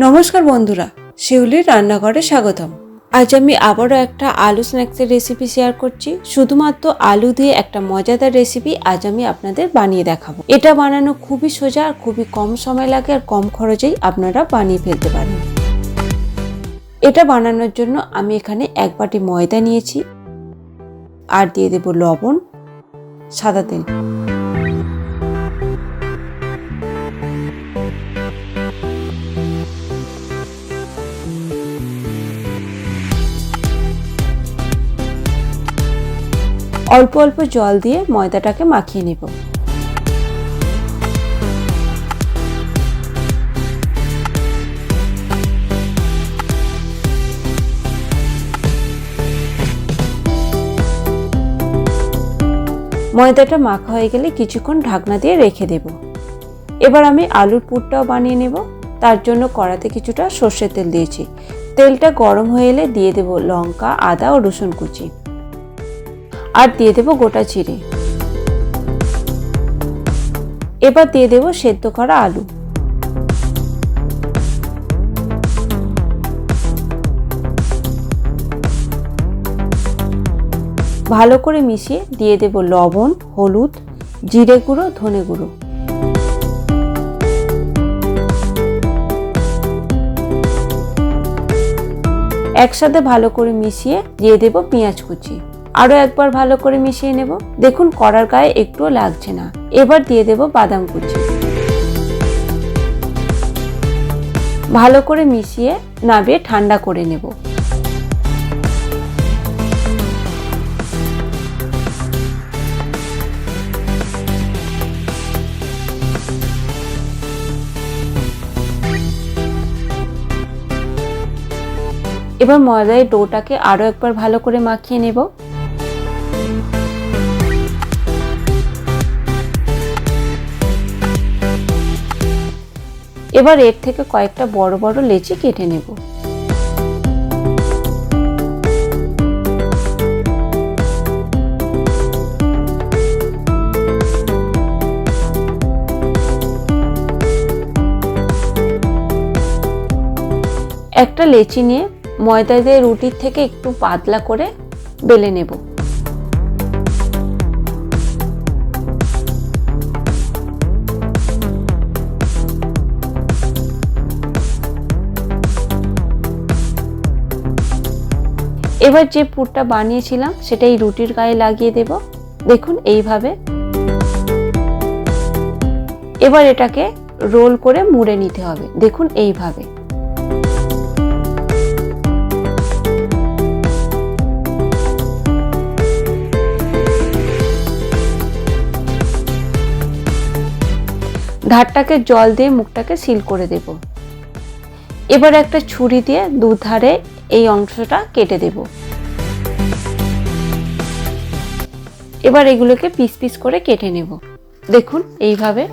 নমস্কার বন্ধুরা, শিউলির রান্নাঘরে স্বাগতম। আজ আমি আবারও একটা আলু স্ন্যাক্সের রেসিপি শেয়ার করছি। শুধুমাত্র আলু দিয়ে একটা মজাদার রেসিপি আজ আমি আপনাদের বানিয়ে দেখাবো। এটা বানানো খুবই সোজা আর খুবই কম সময় লাগে আর কম খরচেই আপনারা বানিয়ে ফেলতে পারেন। এটা বানানোর জন্য আমি এখানে 1 বাটি ময়দা নিয়েছি আর দিয়ে দেব লবণ, সাদা তেল। অল্প অল্প জল দিয়ে ময়দাটাকে মাখিয়ে নেব। ময়দাটা মাখা হয়ে গেলে কিছুক্ষণ ঢাকনা দিয়ে রেখে দেব। এবার আমি আলুর পুরটাও বানিয়ে নেব। তার জন্য কড়াতে কিছুটা সর্ষের তেল দিয়েছি। তেলটা গরম হয়ে এলে দিয়ে দেব লঙ্কা, আদা ও রসুন কুচি আর দিয়ে দেব গোটা জিরে। এবার দিয়ে দেব সেদ্ধ করা আলু। ভালো করে মিশিয়ে দিয়ে দেব লবণ, হলুদ, জিরে গুঁড়ো, ধনে গুঁড়ো। একসাথে ভালো করে মিশিয়ে দিয়ে দেব পেঁয়াজ কুচি। আরো একবার ভালো করে মিশিয়ে নেব। দেখুন কড়ার গায়ে একটুও লাগছে না। এবার দিয়ে দেব বাদাম কুচি। ভালো করে মিশিয়ে নামিয়ে ঠান্ডা করে নেব। এবার ময়দার ডোটাকে আরো একবার ভালো করে মাখিয়ে নেব। এবার এর থেকে কয়েকটা বড় বড় লেচি কেটে নেব। একটা লেচি নিয়ে ময়দা দিয়ে রুটির থেকে একটু পাতলা করে বেলে নেব। এবার যে পুরটা বানিয়েছিলাম সেটা এই রুটির গায়ে লাগিয়ে দেব। দেখুন এইভাবে। এবার এটাকে রোল করে মুড়ে নিতে হবে। দেখুন এইভাবে। ধারটাকে জল দিয়ে মুখটাকে সিল করে দেব। এবার একটা ছুরি দিয়ে দুধারে এই অংশটা কেটে দেব। এবার এগুলোকে পিস পিস করে কেটে নেব। দেখুন এইভাবে।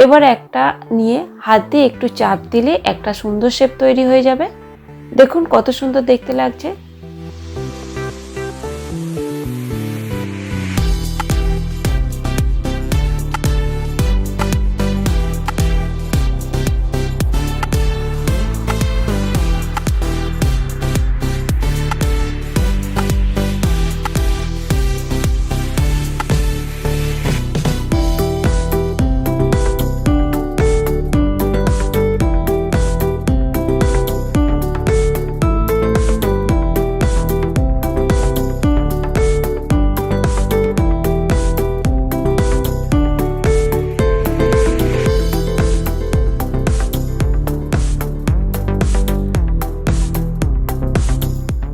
এবার একটা নিয়ে হাত দিয়ে একটু চাপ দিলে একটা সুন্দর শেপ তৈরি হয়ে যাবে। দেখুন কত সুন্দর দেখতে লাগছে।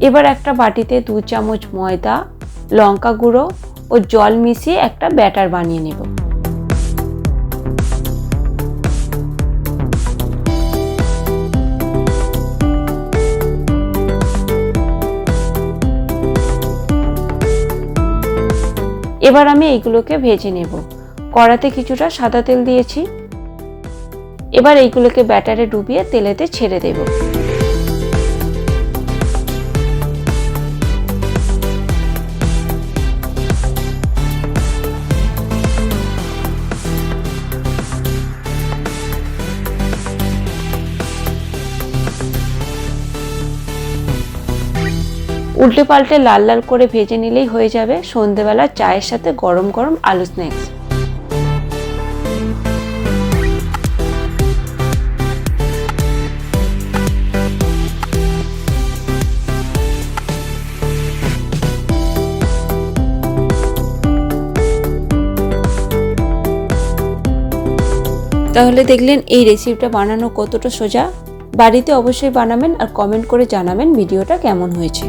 এবার একটা বাটিতে 2 চামচ ময়দা, লঙ্কা গুঁড়ো ও জল মিশিয়ে একটা ব্যাটার বানিয়ে নেব। এবার আমি এইগুলোকে ভেজে নেব। কড়াতে কিছুটা সাদা তেল দিয়েছি। এবার এইগুলোকে ব্যাটারে ডুবিয়ে তেলেতে ছেড়ে দেব। উল্টে পাল্টে লাল লাল করে ভেজে নিলেই হয়ে যাবে সন্ধেবেলা চায়ের সাথে গরম গরম আলু স্ন্যাক্স। তাহলে দেখলেন এই রেসিপিটা বানানো কতটা সোজা। বাড়িতে অবশ্যই বানাবেন আর কমেন্ট করে জানাবেন ভিডিওটা কেমন হয়েছে।